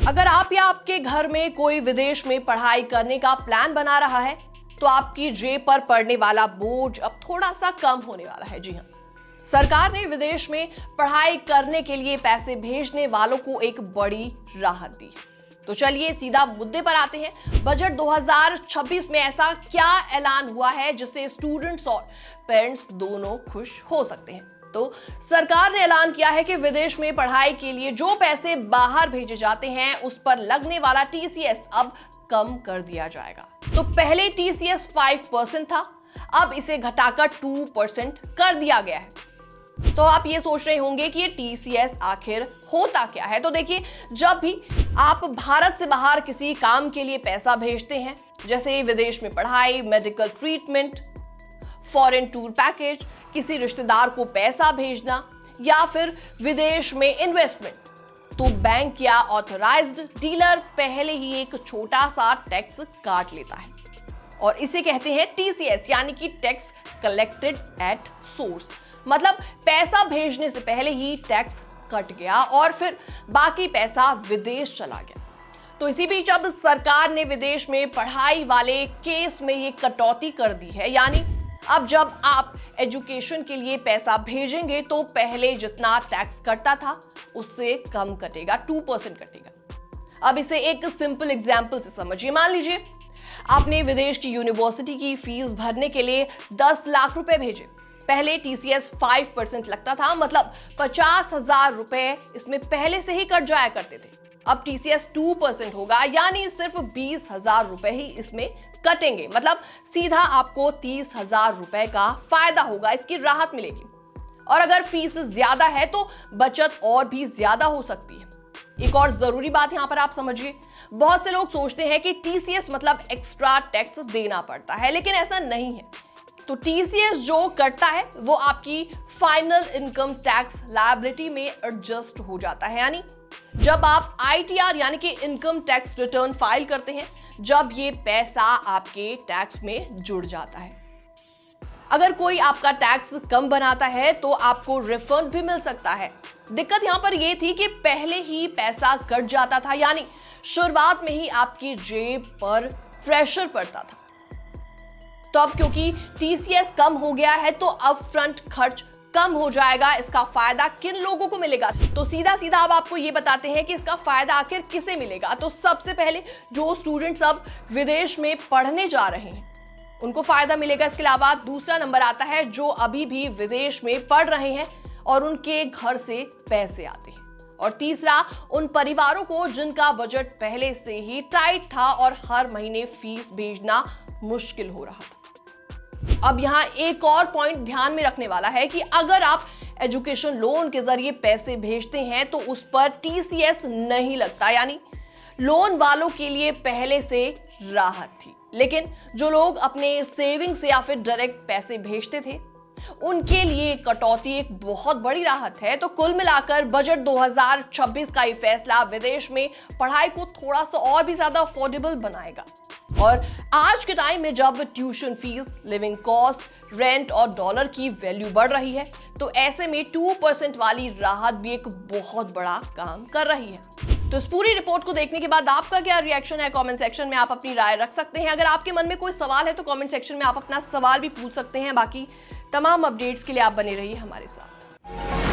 अगर आप या आपके घर में कोई विदेश में पढ़ाई करने का प्लान बना रहा है तो आपकी जेब पर पड़ने वाला बोझ अब थोड़ा सा कम होने वाला है। जी हाँ, सरकार ने विदेश में पढ़ाई करने के लिए पैसे भेजने वालों को एक बड़ी राहत दी है। तो चलिए सीधा मुद्दे पर आते हैं। बजट 2026 में ऐसा क्या ऐलान हुआ है जिससे स्टूडेंट्स और पेरेंट्स दोनों खुश हो सकते हैं। तो सरकार ने ऐलान किया है कि विदेश में पढ़ाई के लिए जो पैसे बाहर भेजे जाते हैं उस पर लगने वाला टीसीएस अब कम कर दिया जाएगा। तो पहले टीसीएस 5% था, अब इसे घटाकर 2% कर दिया गया है। तो आप ये सोच रहे होंगे कि ये टीसीएस आखिर होता क्या है। तो देखिए, जब भी आप भारत से बाहर किसी काम के लिए पैसा भेजते हैं, जैसे विदेश में पढ़ाई, medical treatment, foreign tour package, किसी रिश्तेदार को पैसा भेजना या फिर विदेश में इन्वेस्टमेंट, तो बैंक या ऑथराइज्ड डीलर पहले ही एक छोटा सा टैक्स काट लेता है और इसे कहते हैं टीसीएस, यानी कि टैक्स कलेक्टेड एट सोर्स। मतलब पैसा भेजने से पहले ही टैक्स कट गया और फिर बाकी पैसा विदेश चला गया। तो इसी बीच अब सरकार ने विदेश में पढ़ाई वाले केस में ये कटौती कर दी है, यानी अब जब आप एजुकेशन के लिए पैसा भेजेंगे तो पहले जितना टैक्स कटता था उससे कम कटेगा, 2% कटेगा। अब इसे एक सिंपल एग्जांपल से समझिए। मान लीजिए आपने विदेश की यूनिवर्सिटी की फीस भरने के लिए 10 लाख रुपए भेजे। पहले टीसीएस 5% लगता था, मतलब 50,000 रुपए इसमें पहले से ही कट जाया करते थे। अब टीसीएस 2% होगा, यानी सिर्फ 20,000 रुपए ही इसमें कटेंगे। मतलब सीधा आपको 30,000 रुपए का फायदा होगा, इसकी राहत मिलेगी। और अगर फीस ज्यादा है तो बचत और भी ज्यादा हो सकती है। एक और जरूरी बात यहां पर आप समझिए, बहुत से लोग सोचते हैं कि टीसीएस मतलब एक्स्ट्रा टैक्स देना पड़ता है, लेकिन ऐसा नहीं है। तो टीसीएस जो कटता है वो आपकी फाइनल इनकम टैक्स लायबिलिटी में एडजस्ट हो जाता है, यानी जब आप आईटीआर यानी कि इनकम टैक्स रिटर्न फाइल करते हैं, जब ये पैसा आपके टैक्स में जुड़ जाता है। अगर कोई आपका टैक्स कम बनाता है तो आपको रिफंड भी मिल सकता है। दिक्कत यहां पर यह थी कि पहले ही पैसा कट जाता था, यानी शुरुआत में ही आपकी जेब पर प्रेशर पड़ता था। तो अब क्योंकि टीसीएस कम हो गया है तो अब फ्रंट खर्च कम हो जाएगा। इसका फायदा किन लोगों को मिलेगा? तो सीधा सीधा अब आपको ये बताते हैं कि इसका फायदा आखिर किसे मिलेगा। तो सबसे पहले जो स्टूडेंट्स अब विदेश में पढ़ने जा रहे हैं उनको फायदा मिलेगा। इसके अलावा दूसरा नंबर आता है जो अभी भी विदेश में पढ़ रहे हैं और उनके घर से पैसे आते हैं। और तीसरा उन परिवारों को जिनका बजट पहले से ही टाइट था और हर महीने फीस भेजना मुश्किल हो रहा था। अब यहां एक और पॉइंट ध्यान में रखने वाला है कि अगर आप एजुकेशन लोन के जरिए पैसे भेजते हैं तो उस पर टीसीएस नहीं लगता, यानी लोन वालों के लिए पहले से राहत थी। लेकिन जो लोग अपने सेविंग से या फिर डायरेक्ट पैसे भेजते थे उनके लिए कटौती एक बहुत बड़ी राहत है। तो कुल मिलाकर बजट 2026 का ये फैसला विदेश में पढ़ाई को थोड़ा सा और भी ज्यादा अफोर्डेबल बनाएगा। और आज के टाइम में जब tuition fees, living cost, rent और डॉलर की वैल्यू बढ़ रही है तो ऐसे में 2% वाली राहत भी एक बहुत बड़ा काम कर रही है। तो इस पूरी रिपोर्ट को देखने के बाद आपका क्या रिएक्शन है? कमेंट सेक्शन में आप अपनी राय रख सकते हैं। अगर आपके मन में कोई सवाल है तो कमेंट सेक्शन में आप अपना सवाल भी पूछ सकते हैं। बाकी तमाम अपडेट्स के लिए आप बने रहिए हमारे साथ।